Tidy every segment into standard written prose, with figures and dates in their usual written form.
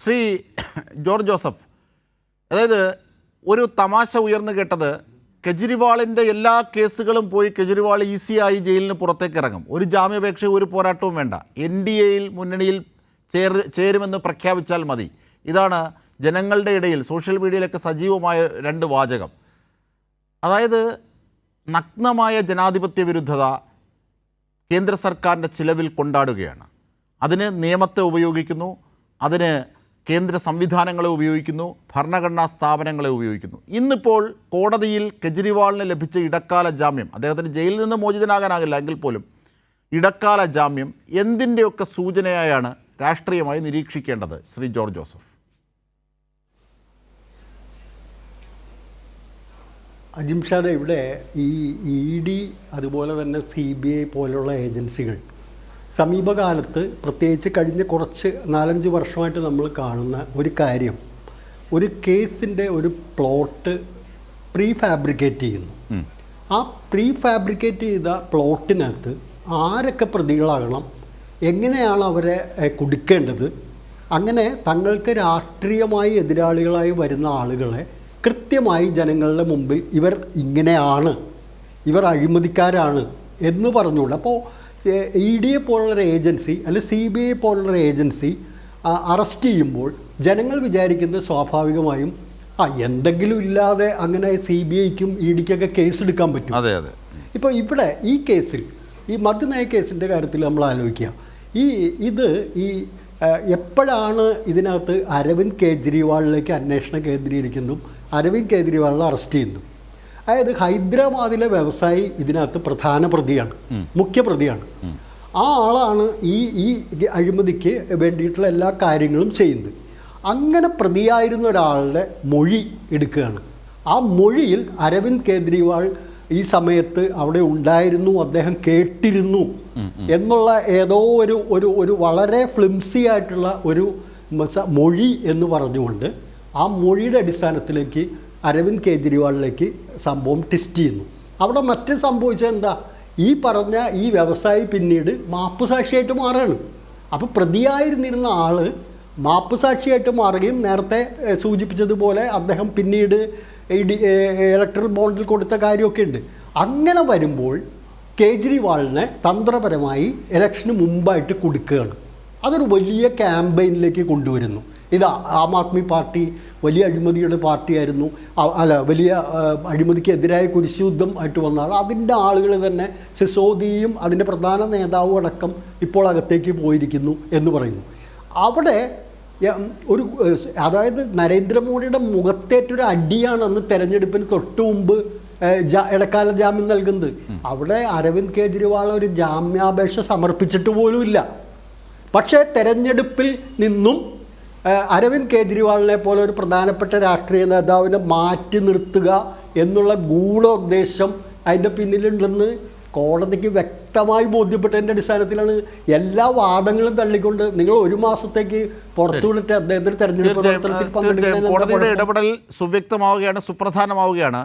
Shri George Joseph, അതായത് ഒരു തമാശ ഉയർന്നു കേട്ടത് കെജ്രിവാളിൻ്റെ എല്ലാ കേസുകളും പോയി കെജ്രിവാൾ ഈസിയായി ജയിലിന് പുറത്തേക്ക് ഇറങ്ങും, ഒരു ജാമ്യാപേക്ഷ ഒരു പോരാട്ടവും വേണ്ട, NDAയിൽ മുന്നണിയിൽ ചേരുമെന്ന് പ്രഖ്യാപിച്ചാൽ മതി. ഇതാണ് ജനങ്ങളുടെ ഇടയിൽ സോഷ്യൽ മീഡിയയിലൊക്കെ സജീവമായ രണ്ട് വാചകം. അതായത് നഗ്നമായ ജനാധിപത്യ വിരുദ്ധത കേന്ദ്ര സർക്കാരിൻ്റെ ചിലവിൽ കൊണ്ടാടുകയാണ്. അതിന് നിയമത്തെ ഉപയോഗിക്കുന്നു, അതിന് കേന്ദ്ര സംവിധാനങ്ങളെ ഉപയോഗിക്കുന്നു, ഭരണഘടനാ സ്ഥാപനങ്ങളെ ഉപയോഗിക്കുന്നു. ഇന്നിപ്പോൾ കോടതിയിൽ കെജ്രിവാളിന് ലഭിച്ച ഇടക്കാല ജാമ്യം, അദ്ദേഹത്തിന് ജയിലിൽ നിന്ന് മോചിതനാകാനാകില്ല എങ്കിൽ പോലും ഇടക്കാല ജാമ്യം എന്തിൻ്റെയൊക്കെ സൂചനയായാണ് രാഷ്ട്രീയമായി നിരീക്ഷിക്കേണ്ടത് ശ്രീ ജോർജ് ജോസഫ്? അജിംഷാദ്, ഇവിടെ ഈ ED അതുപോലെ തന്നെ CBI പോലുള്ള ഏജൻസികൾ സമീപകാലത്ത്, പ്രത്യേകിച്ച് കഴിഞ്ഞ കുറച്ച് 4-5 വർഷമായിട്ട് നമ്മൾ കാണുന്ന ഒരു കാര്യം, ഒരു കേസിൻ്റെ ഒരു പ്ലോട്ട് പ്രീ ഫാബ്രിക്കേറ്റ് ചെയ്യുന്നു. ആ പ്രീ ഫാബ്രിക്കേറ്റ് ചെയ്ത പ്ലോട്ടിനകത്ത് ആരൊക്കെ പ്രതികളാകണം, എങ്ങനെയാണ് അവരെ കുടുക്കേണ്ടത്, അങ്ങനെ തങ്ങൾക്ക് രാഷ്ട്രീയമായി എതിരാളികളായി വരുന്ന ആളുകളെ കൃത്യമായി ജനങ്ങളുടെ മുമ്പിൽ ഇവർ ഇങ്ങനെയാണ്, ഇവർ അഴിമതിക്കാരാണ് എന്ന് പറഞ്ഞുകൊണ്ട്, അപ്പോൾ ED പോലുള്ളൊരു ഏജൻസി അല്ലെങ്കിൽ CBI പോലുള്ളൊരു ഏജൻസി അറസ്റ്റ് ചെയ്യുമ്പോൾ ജനങ്ങൾ വിചാരിക്കുന്നത് സ്വാഭാവികമായും എന്തെങ്കിലും ഇല്ലാതെ അങ്ങനെ CBIക്കും EDക്കൊക്കെ കേസ് എടുക്കാൻ പറ്റും. അതെ അതെ. ഇപ്പോൾ ഇവിടെ ഈ കേസിൽ, ഈ മദ്യനയ കേസിൻ്റെ കാര്യത്തിൽ നമ്മൾ ആലോചിക്കുക, ഇത് എപ്പോഴാണ് ഇതിനകത്ത് അരവിന്ദ് കെജ്രിവാളിലേക്ക് അന്വേഷണം കേന്ദ്രീകരിക്കുന്നു, അരവിന്ദ് കെജ്രിവാളിനെ അറസ്റ്റ് ചെയ്യുന്നു. അതായത് ഹൈദരാബാദിലെ വ്യവസായി ഇതിനകത്ത് പ്രധാന പ്രതിയാണ്, മുഖ്യപ്രതിയാണ്. ആ ആളാണ് ഈ അഴിമതിക്ക് വേണ്ടിയിട്ടുള്ള എല്ലാ കാര്യങ്ങളും ചെയ്യുന്നത്. അങ്ങനെ പ്രതിയായിരുന്ന ഒരാളുടെ മൊഴി എടുക്കുകയാണ്. ആ മൊഴിയിൽ അരവിന്ദ് കെജ്രിവാൾ ഈ സമയത്ത് അവിടെ ഉണ്ടായിരുന്നു, അദ്ദേഹം കേട്ടിരുന്നു എന്നുള്ള ഏതോ ഒരു വളരെ ഫ്ലിംസി ആയിട്ടുള്ള ഒരു മൊഴി എന്ന് പറഞ്ഞുകൊണ്ട് ആ മൊഴിയുടെ അടിസ്ഥാനത്തിലേക്ക് അരവിന്ദ് കെജ്രിവാളിലേക്ക് സംഭവം ടെസ്റ്റ് ചെയ്യുന്നു. അവിടെ മറ്റ് സംഭവിച്ചത് എന്താ, ഈ പറഞ്ഞ ഈ വ്യവസായി പിന്നീട് മാപ്പുസാക്ഷിയായിട്ട് മാറുകയാണ്. അപ്പോൾ പ്രതിയായിരുന്നിരുന്ന ആൾ മാപ്പുസാക്ഷിയായിട്ട് മാറുകയും നേരത്തെ സൂചിപ്പിച്ചതുപോലെ അദ്ദേഹം പിന്നീട് ഇലക്ട്രൽ ബോണ്ടിൽ കൊടുത്ത കാര്യമൊക്കെ ഉണ്ട്. അങ്ങനെ വരുമ്പോൾ കേജ്രിവാളിനെ തന്ത്രപരമായി ഇലക്ഷന് മുമ്പായിട്ട് കൊടുക്കുകയാണ്. അതൊരു വലിയ ക്യാമ്പയിനിലേക്ക് കൊണ്ടുവരുന്നു. ഇത് ആം ആദ്മി പാർട്ടി വലിയ അഴിമതിയുടെ പാർട്ടിയായിരുന്നു, വലിയ അഴിമതിക്കെതിരായ കുരിശുയുദ്ധം ആയിട്ട് വന്ന ആൾ, അതിൻ്റെ ആളുകൾ തന്നെ സിസോദിയും അതിൻ്റെ പ്രധാന നേതാവും അടക്കം ഇപ്പോൾ അകത്തേക്ക് പോയിരിക്കുന്നു എന്ന് പറയുന്നു. അവിടെ അതായത് നരേന്ദ്രമോദിയുടെ മുഖത്തേറ്റൊരു അടിയാണ് അന്ന് തെരഞ്ഞെടുപ്പിന് തൊട്ട് മുമ്പ് ഇടക്കാല ജാമ്യം നൽകുന്നത്. അവിടെ അരവിന്ദ് കെജ്രിവാൾ ഒരു ജാമ്യാപേക്ഷ സമർപ്പിച്ചിട്ട് പോലുമില്ല. പക്ഷേ തെരഞ്ഞെടുപ്പിൽ നിന്നും അരവിന്ദ് കെജ്രിവാളിനെ പോലെ ഒരു പ്രധാനപ്പെട്ട രാഷ്ട്രീയ നേതാവിനെ മാറ്റി നിർത്തുക എന്നുള്ള ഗൂഢോദ്ദേശം അതിൻ്റെ പിന്നിലുണ്ടെന്ന് കോടതിക്ക് വ്യക്തമായി ബോധ്യപ്പെട്ടതിൻ്റെ അടിസ്ഥാനത്തിലാണ് എല്ലാ വാദങ്ങളും തള്ളിക്കൊണ്ട് നിങ്ങൾ ഒരു മാസത്തേക്ക് പുറത്തുവിട്ട് അദ്ദേഹത്തിന് തെരഞ്ഞെടുപ്പ് കോടതിയുടെ ഇടപെടൽ സുവ്യക്തമാവുകയാണ്, സുപ്രധാനമാവുകയാണ്.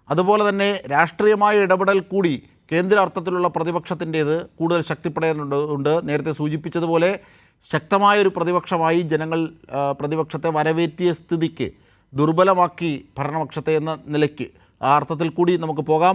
അതുപോലെ തന്നെ രാഷ്ട്രീയമായ ഇടപെടൽ കൂടി കേന്ദ്ര അർത്ഥത്തിലുള്ള പ്രതിപക്ഷത്തിൻ്റേത് കൂടുതൽ ശക്തിപ്പെടേണ്ടതുണ്ട്. നേരത്തെ സൂചിപ്പിച്ചതുപോലെ ശക്തമായൊരു പ്രതിപക്ഷമായി ജനങ്ങൾ പ്രതിപക്ഷത്തെ വരവേറ്റിയ സ്ഥിതിക്ക് ദുർബലമാക്കി ഭരണപക്ഷത്തെ എന്ന നിലയ്ക്ക് ആ അർത്ഥത്തിൽ കൂടി നമുക്ക് പോകാം.